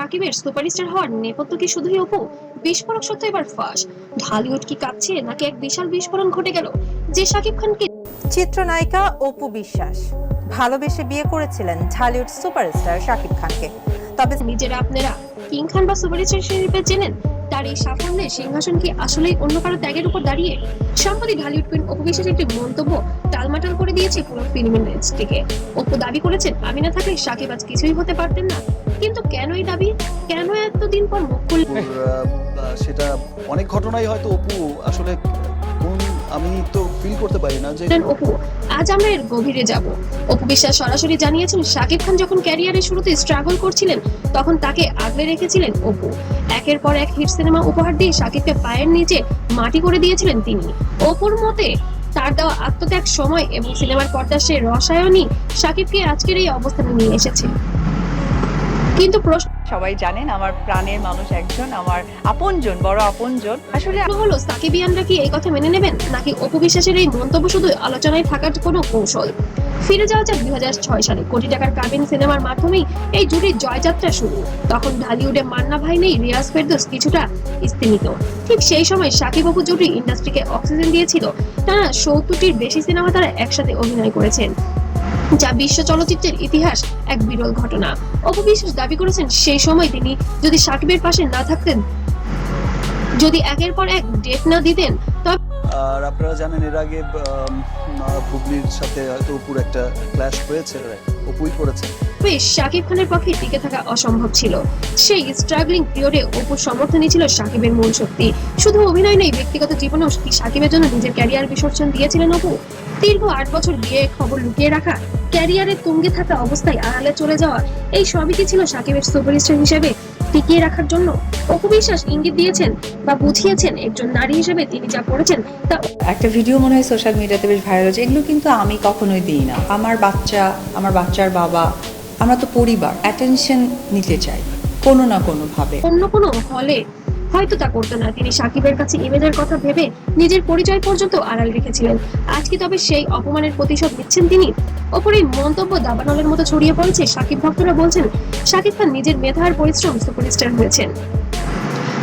সাকিবের সুপারস্টার হওয়ার নেপথ্য কি শুধুই অপু? বিস্ফোরক সত্য এবার ফাঁস। ঢালিউড কি কাঁপছে নাকি এক বিশাল বিস্ফোরণ ঘটে গেল যে সাকিব খানকে চিত্রনায়িকা অপু বিশ্বাস ভালোবেসে বিয়ে করেছিলেন ঢালিউড সুপারস্টার শাকিব খানকে। তবে নিজেরা আপনারা কিং খান বা সুপারস্টার হিসেবে চেনেন, তার এই সাফল্যের সিংহাসন কি আসলেই অন্য কারো ত্যাগের উপর দাঁড়িয়ে? সম্প্রতি ঢালিউড কুইন অপু বিশ্বাসের একটি মন্তব্য টালমাটাল করে দিয়েছে পুরো ফিল্ম ইন্ডাস্ট্রিকে। অপু দাবি করেছেন, আমি না থাকলে সাকিব আজ কিছুই হতে পারতেন না। কিন্তু কেন এই দাবি? কেন এতদিন পর মুখ খুললেন? সেটা অনেক ঘটনাই হয়তো অপু আসলে কোন আমি তো ফিল করতে পারি না যে অপু, আজ আমরা এর গভীরে যাব। অপু বিশ্বাস সরাসরি জানিয়েছেন, সাকিব খান যখন ক্যারিয়ারের শুরুতে স্ট্রাগল করছিলেন তখন তাকে আগলে রেখেছিলেন অপু। একের পর এক হিট সিনেমা উপহার দিয়ে সাকিবকে পায়ের নিচে মাটি করে দিয়েছিলেন তিনি। অপুর মতে তার দেওয়া আত্মত্যাগ, সময় এবং সিনেমার পর্দার সেই রসায়নই সাকিবকে আজকের এই অবস্থানে নিয়ে এসেছে। কিন্তু প্রশ্ন সবাই জানেন আমার প্রাণের মানুষ একজন, আমার আপনজন, বড় আপনজন। আসলে হলো, সাকিবিয়ানরা কি এই কথা মেনে নেবেন নাকি অপু বিশ্বাসের এই মন্তব্য শুধু আলোচনায় থাকার কোনো কৌশল? ফিরে যাওয়া যাক 2006 সালে কোটি টাকার কাবিন সিনেমার মাধ্যমেই এই জুটির জয়যাত্রা শুরু। তখন ঢালিউডে মান্না ভাই নেই, রিয়াজ ফেরদৌস কিছুটা স্তিমিত। ঠিক সেই সময় সাকিব অপু জুটি ইন্ডাস্ট্রিকে অক্সিজেন দিয়েছিল। টানা 70টির বেশি সিনেমা তারা একসাথে অভিনয় করেছেন, যা বিশ্ব চলচ্চিত্রের ইতিহাস এক বিরল ঘটনা। অপু বিশ্বাস দাবি করেছেন, সেই সময় তিনি যদি সাকিবের পাশে না থাকতেন, যদি একের পর এক ডেট না দিতেন, তবে আর আপনারা জানেন এর আগে বুবলির সাথে হয়তো অপুর একটা ক্ল্যাশ হয়েছে, অপুই করেছে। সাকিব খানের পক্ষে টিকে থাকা অসম্ভব ছিল। সেই স্ট্রাগলিং পিরিয়ডে অপুর সমর্থনই ছিল সাকিবের মূল শক্তি। শুধু অভিনয় নেই, ব্যক্তিগত জীবনেও কি সাকিবের জন্য নিজের ক্যারিয়ার বিসর্জন দিয়েছিলেন অপু। দীর্ঘ 8 বছর বিয়ে খবর লুকিয়ে রাখা, ক্যারিয়ারের তুঙ্গে থাকা অবস্থায় আড়ালে চলে যাওয়া, এই সবই কি ছিল সাকিবের সুপারস্টার হিসেবে টিকিয়ে রাখার জন্য? অপু বিশ্বাস ইঙ্গিত দিয়েছেন বা বুঝিয়েছেন, একজন নারী হিসেবে তিনি যা করেছেন তা। একটা ভিডিও মনে হয় সোশ্যাল মিডিয়াতে বেশ ভাইরাল হচ্ছে, এগুলো কিন্তু আমি কখনোই দিই না। আমার বাচ্চা, আমার বাচ্চার বাবা, আমরা তো পরিবার, অ্যাটেনশন নিতে চাই কোনো না কোনো ভাবে। অন্য কোনো হলে হয়তো তা করতো না। তিনি সাকিবের কাছে ইমেজের কথা ভেবে নিজের পরিচয় পর্যন্ত আড়াল রেখেছিলেন। আজকে তবে সেই অপমানের প্রতিশোধ নিচ্ছেন তিনি। অপর এই মন্তব্য দাবানলের মতো ছড়িয়ে পড়েছে। সাকিব ভক্তরা বলছেন, সাকিব খান নিজের মেধা আর পরিশ্রম সুপারস্টার হয়েছেন,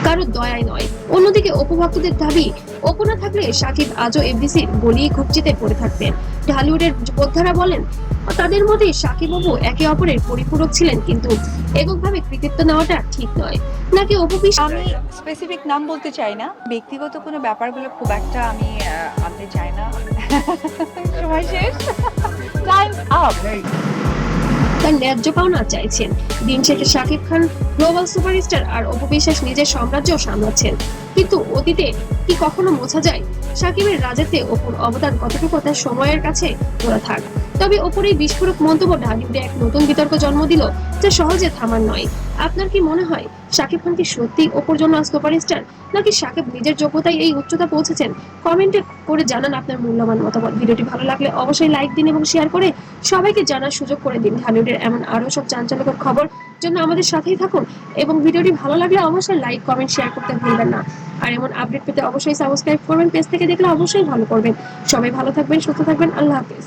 কারো দয়ায় নয়। অন্যদিকে অপু ভক্তদের দাবি, অপু না থাকলে সাকিব আজও এফডিসির গলি ঘুপচিতে পড়ে থাকতেন। ঢালিউডের যোদ্ধারা বলেন, তাদের মতে সাকিব অপু একে অপরের পরিপূরক ছিলেন, কিন্তু এককভাবে কৃতিত্ব নেওয়াটা ঠিক নয়। নাকি অপু আমি স্পেসিফিক নাম বলতে চাই না, ব্যক্তিগত কোনো ব্যাপারগুলো খুব একটা আমি আনতে চাই না। সময় শেষ, টাইম আপ। তার ন্যায্য পাওনা চাইছেন। দিন শেষে সাকিব খান গ্লোবাল সুপারস্টার আর অপু বিশ্বাস নিজের সাম্রাজ্য সামলাচ্ছেন। কিন্তু অতীতে কি কখনো মোছা যায় সাকিবের রাজত্বে অপুর অবদান কতটুকু? তার সময়ের কাছে তোলা থাক। তবে অপুর এই বিস্ফোরক মন্তব্য ঢালিউডে এক নতুন বিতর্ক জন্ম দিল, যা সহজে থামার নয়। আপনার কি মনে হয় সাকিব খান কি সত্যি অপুর জন্য সুপারস্টার, নাকি সাকিব নিজের যোগ্যতায় এই উচ্চতা পৌঁছেছেন? কমেন্টে করে জানান আপনার মূল্যবান মতামত। ভিডিওটি ভালো লাগলে অবশ্যই লাইক দিন এবং শেয়ার করে সবাইকে জানার সুযোগ করে দিন। ঢালিউডের এমন আরো সব চাঞ্চল্যকর খবর জন্য আমাদের সাথেই থাকুন এবং ভিডিওটি ভালো লাগলে অবশ্যই লাইক, কমেন্ট, শেয়ার করতে ভুলবেন না। আর এমন আপডেট পেতে অবশ্যই সাবস্ক্রাইব করবেন। পেজ থেকে দেখলে অবশ্যই ভালো করবেন। সবাই ভালো থাকবেন, সুস্থ থাকবেন। আল্লাহ হাফেজ।